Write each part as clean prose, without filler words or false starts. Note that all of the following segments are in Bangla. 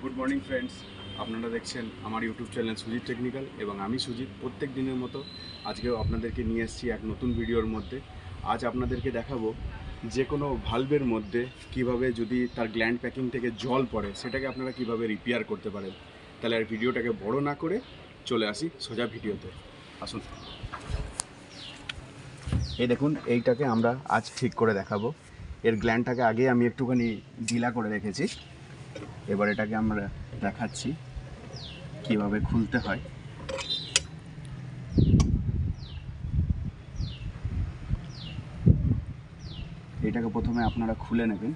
গুড মর্নিং ফ্রেন্ডস, আপনারা দেখছেন আমার ইউটিউব চ্যানেল সুজিত টেকনিক্যাল এবং আমি সুজিত প্রত্যেক দিনের মতো আজকেও আপনাদেরকে নিয়ে এসেছি এক নতুন ভিডিওর মধ্যে। আজ আপনাদেরকে দেখাবো যে কোনো ভালভের মধ্যে কিভাবে যদি তার গ্ল্যান্ড প্যাকিং থেকে জল পড়ে সেটাকে আপনারা কিভাবে রিপেয়ার করতে পারেন। তাহলে আর ভিডিওটাকে বড় না করে চলে আসি সোজা ভিডিওতে। আসুন, এই দেখুন, এইটাকে আমরা আজ ঠিক করে দেখাবো। এর গ্ল্যান্ডটাকে আগে আমি একটুখানি ঢিলা করে রেখেছি, এবার এটাকে আমরা দেখাচ্ছি কিভাবে খুলতে হয়। এটাকে প্রথমে আপনারা খুলে নেবেন,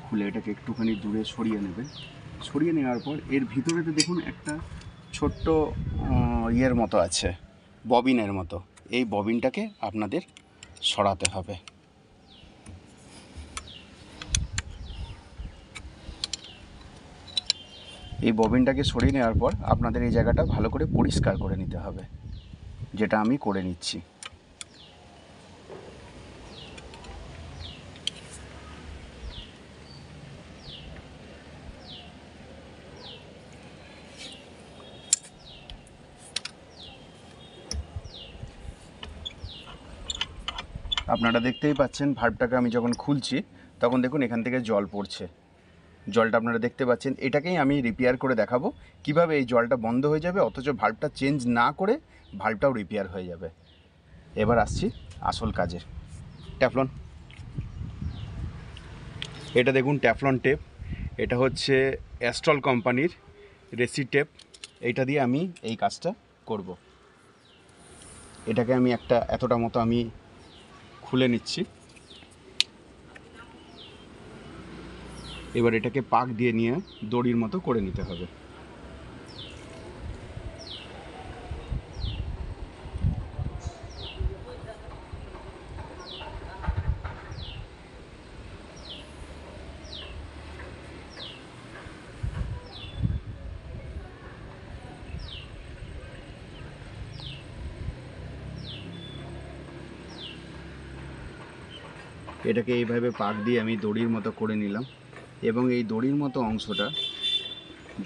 খুলে এটাকে একটুখানি দূরে সরিয়ে নেবেন। সরিয়ে নেওয়ার পর এর ভিতরেতে দেখুন একটা ছোট্ট ইয়ের মতো আছে, ববিনের মতো। এই ববিনটাকে আপনাদের সরাতে হবে। এই ববিনটাকে সরিয়ে নেওয়ার পর আপনাদের এই জায়গাটা ভালো করে পরিষ্কার করে নিতে হবে, যেটা আমি করে নিচ্ছি। আপনারা দেখতেই পাচ্ছেন ভাল্বটাকে আমি যখন খুলছি তখন দেখুন এখান থেকে জল পড়ছে। জলটা আপনারা দেখতে পাচ্ছেন। এটাকেই আমি রিপেয়ার করে দেখাবো কিভাবে এই জলটা বন্ধ হয়ে যাবে, অথচ ভাল্বটা চেঞ্জ না করে ভাল্বটাও রিপেয়ার হয়ে যাবে। এবার আসছি আসল কাজে। ট্যাফলন, এটা দেখুন ট্যাফলন টেপ। এটা হচ্ছে অ্যাস্ট্রল কোম্পানির রেসি টেপ। এইটা দিয়ে আমি এই কাজটা করব। এটাকে আমি এতটা মতো আমি খুলে নিচ্ছি। এবার এটাকে পাক দিয়ে নিয়ে দড়ির মতো করে নিতে হবে। এটাকে এইভাবে পাক দিয়ে আমি দড়ির মতো করে নিলাম এবং এই দড়ির মতো অংশটা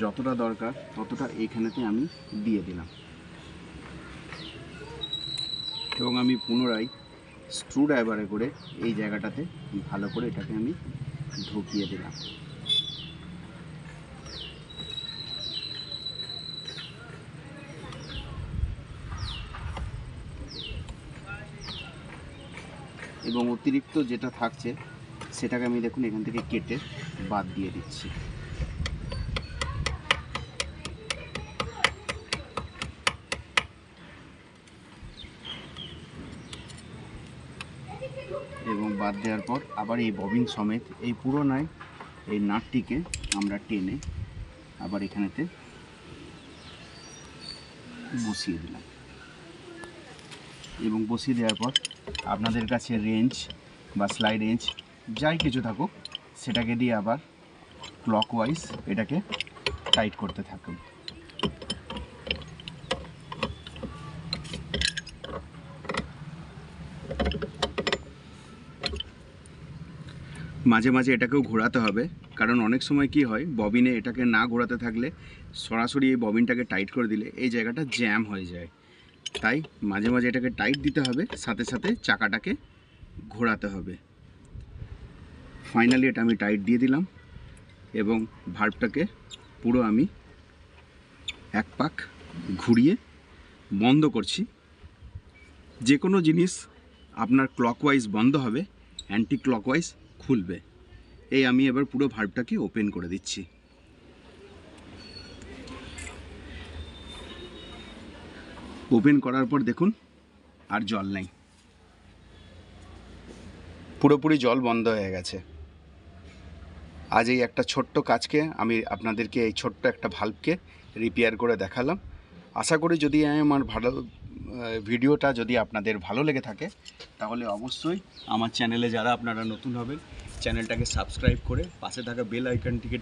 যতটা দরকার ততটা এইখানেতে আমি দিয়ে দিলাম এবং আমি পুনরায় স্ক্রু ড্রাইভারে করে এই জায়গাটাতে ভালো করে এটাকে আমি ঢুকিয়ে দিলাম। এবং অতিরিক্ত যেটা থাকছে সেটাকে আমি দেখুন এখান থেকে কেটে বাদ দিয়ে দিচ্ছি। এবং বাদ দেওয়ার পর আবার এই ববিন সমেত এই পুরোনায় এই নাটটিকে আমরা টেনে আবার এখানেতে বসিয়ে দিলাম। এবং বসিয়ে দেওয়ার পর আপনাদের কাছে রেঞ্জ বা স্লাইড রেঞ্জ যাই কিছু থাকুক সেটাকে দিয়ে আবার ক্লকওয়াইজ এটাকে টাইট করতে থাকুন। মাঝে মাঝে এটাকেও ঘোরাতে হবে, কারণ অনেক সময় কি হয়, ববিনে এটাকে না ঘোরাতে থাকলে সরাসরি এই ববিনটাকে টাইট করে দিলে এই জায়গাটা জ্যাম হয়ে যায়। তাই মাঝে মাঝে এটাকে টাইট দিতে হবে, সাথে সাথে চাকাটাকে ঘোরাতে হবে। ফাইনালি এটা আমি টাইট দিয়ে দিলাম এবং ভাল্বটাকে পুরো আমি এক পাক ঘুরিয়ে বন্ধ করছি। যে কোনো জিনিস আপনার ক্লকওয়াইজ বন্ধ হবে, অ্যান্টি ক্লকওয়াইজ খুলবে। এই আমি এবার পুরো ভাল্বটাকে ওপেন করে দিচ্ছি। ওপেন করার পর দেখুন আর জল নেই, পুরোপুরি জল বন্ধ হয়ে গেছে। আজ এই একটা ছোট্ট কাজকে আমি আপনাদেরকে এই ছোট্ট একটা ভাল্বকে রিপেয়ার করে দেখালাম। আশা করি যদি আমার ভিডিওটা যদি আপনাদের ভালো লেগে থাকে তাহলে অবশ্যই আমার চ্যানেলে যারা আপনারা নতুন হবেন চ্যানেলটাকে সাবস্ক্রাইব করে পাশে থাকা বেল আইকনটিকে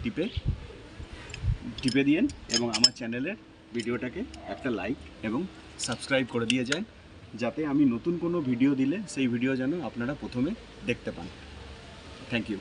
টিপে দিন এবং আমার চ্যানেলের ভিডিওটাকে একটা লাইক এবং সাবস্ক্রাইব করে দিয়ে যান, যাতে আমি নতুন কোনো ভিডিও দিলে সেই ভিডিও যেন আপনারা প্রথমে দেখতে পান। Thank you.